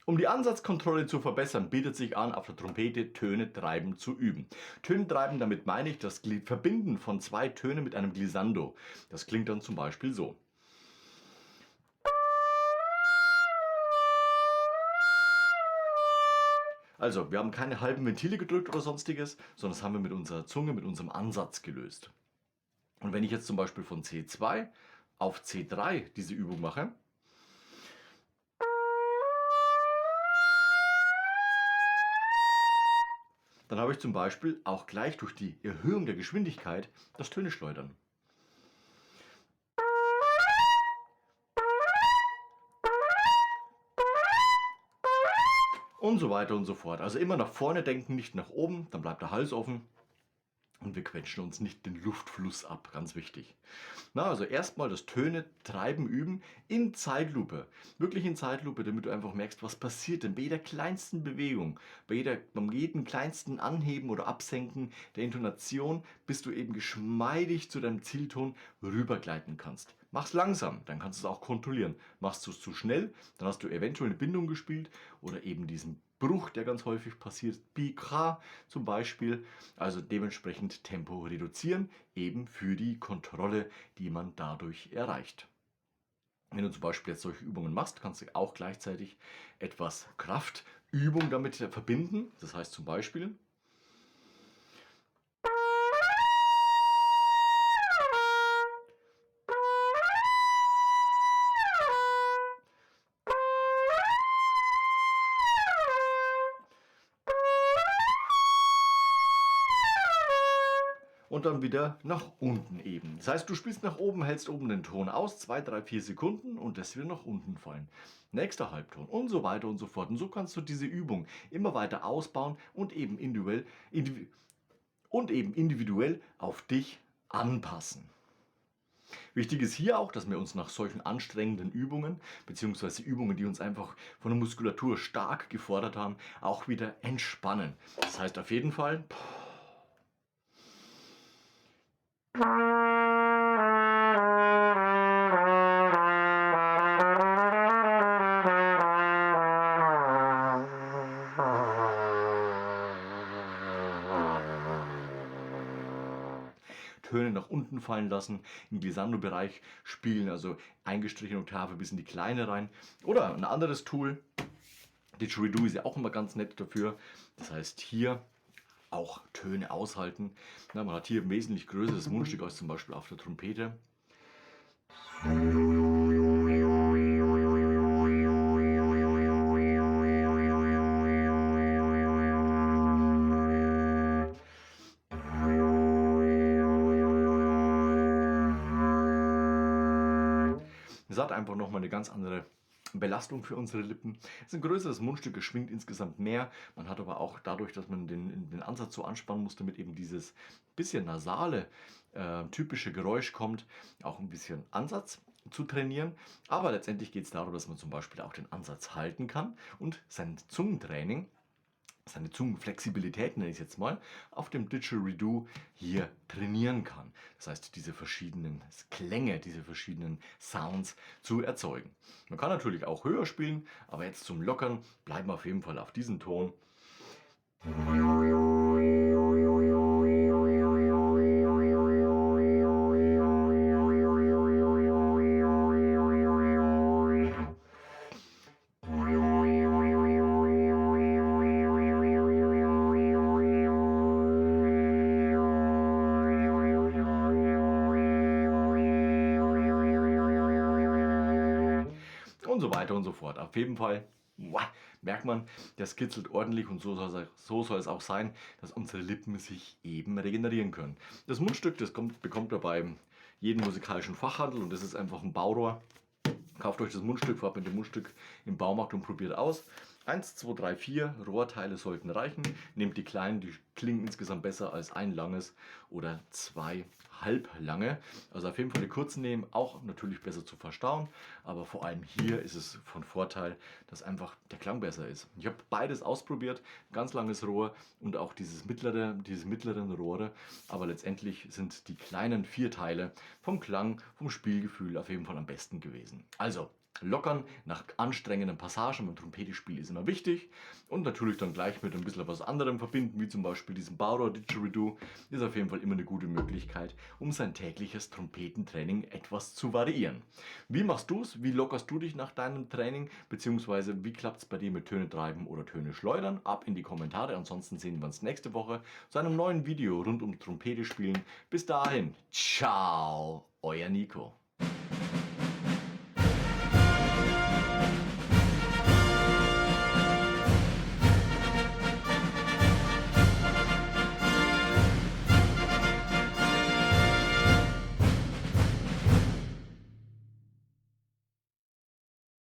Um die Ansatzkontrolle zu verbessern, bietet sich an, auf der Trompete Töne treiben zu üben. Töne treiben, damit meine ich das Verbinden von zwei Tönen mit einem Glissando. Das klingt dann zum Beispiel so. Also, wir haben keine halben Ventile gedrückt oder sonstiges, sondern das haben wir mit unserer Zunge, mit unserem Ansatz gelöst. Und wenn ich jetzt zum Beispiel von C2 auf C3 diese Übung mache, dann habe ich zum Beispiel auch gleich durch die Erhöhung der Geschwindigkeit das Töne-Schleudern. Und so weiter und so fort. Also immer nach vorne denken, nicht nach oben, dann bleibt der Hals offen. Und wir quetschen uns nicht den Luftfluss ab, ganz wichtig. Na, also erstmal das Töne treiben üben in Zeitlupe. Wirklich in Zeitlupe, damit du einfach merkst, was passiert denn bei jeder kleinsten Bewegung, beim jedem kleinsten Anheben oder Absenken der Intonation, bis du eben geschmeidig zu deinem Zielton rübergleiten kannst. Mach's langsam, dann kannst du es auch kontrollieren. Machst du es zu schnell, dann hast du eventuell eine Bindung gespielt oder eben diesen Bruch, der ganz häufig passiert, Picra zum Beispiel. Also dementsprechend Tempo reduzieren, eben für die Kontrolle, die man dadurch erreicht. Wenn du zum Beispiel jetzt solche Übungen machst, kannst du auch gleichzeitig etwas Kraftübung damit verbinden. Das heißt zum Beispiel, und dann wieder nach unten eben. Das heißt, du spielst nach oben, hältst oben den Ton aus, 2, 3, 4 Sekunden und das wieder nach unten fallen. Nächster Halbton und so weiter und so fort. Und so kannst du diese Übung immer weiter ausbauen und eben individuell auf dich anpassen. Wichtig ist hier auch, dass wir uns nach solchen anstrengenden Übungen, beziehungsweise Übungen, die uns einfach von der Muskulatur stark gefordert haben, auch wieder entspannen. Das heißt auf jeden Fall, Töne nach unten fallen lassen, im Glissando-Bereich spielen, also eingestrichene Oktave bis in die Kleine rein. Oder ein anderes Tool, Didgeridoo ist ja auch immer ganz nett dafür. Das heißt hier auch Töne aushalten. Na, man hat hier ein wesentlich größeres Mundstück als zum Beispiel auf der Trompete. Es hat einfach nochmal eine ganz andere Belastung für unsere Lippen. Es ist ein größeres Mundstück, es schwingt insgesamt mehr. Man hat aber auch dadurch, dass man den Ansatz so anspannen muss, damit eben dieses bisschen nasale, typische Geräusch kommt, auch ein bisschen Ansatz zu trainieren. Aber letztendlich geht es darum, dass man zum Beispiel auch den Ansatz halten kann und sein Zungentraining, seine Zungenflexibilität, nenne ich es jetzt mal, auf dem Didgeridoo hier trainieren kann. Das heißt, diese verschiedenen Klänge, diese verschiedenen Sounds zu erzeugen. Man kann natürlich auch höher spielen, aber jetzt zum Lockern bleiben wir auf jeden Fall auf diesem Ton. Und so weiter und so fort. Auf jeden Fall merkt man, das kitzelt ordentlich und so soll es auch sein, dass unsere Lippen sich eben regenerieren können. Das Mundstück, bekommt ihr bei jedem musikalischen Fachhandel und das ist einfach ein Baurohr. Kauft euch das Mundstück, fahrt mit dem Mundstück im Baumarkt und probiert aus. 1, 2, 3, 4 Rohrteile sollten reichen. Nehmt die kleinen, die klingen insgesamt besser als ein langes oder 2 halblange. Also auf jeden Fall die kurzen nehmen, auch natürlich besser zu verstauen. Aber vor allem hier ist es von Vorteil, dass einfach der Klang besser ist. Ich habe beides ausprobiert, ganz langes Rohr und auch diese mittleren Rohre. Aber letztendlich sind die kleinen 4 Teile vom Klang, vom Spielgefühl auf jeden Fall am besten gewesen. Also Lockern nach anstrengenden Passagen beim Trompetespiel ist immer wichtig und natürlich dann gleich mit ein bisschen was anderem verbinden, wie zum Beispiel diesem Bauer Didgeridoo, ist auf jeden Fall immer eine gute Möglichkeit, um sein tägliches Trompetentraining etwas zu variieren. Wie machst du es? Wie lockerst du dich nach deinem Training? Beziehungsweise wie klappt es bei dir mit Töne treiben oder Töne schleudern? Ab in die Kommentare, ansonsten sehen wir uns nächste Woche zu einem neuen Video rund um Trompete spielen. Bis dahin, ciao, euer Nico.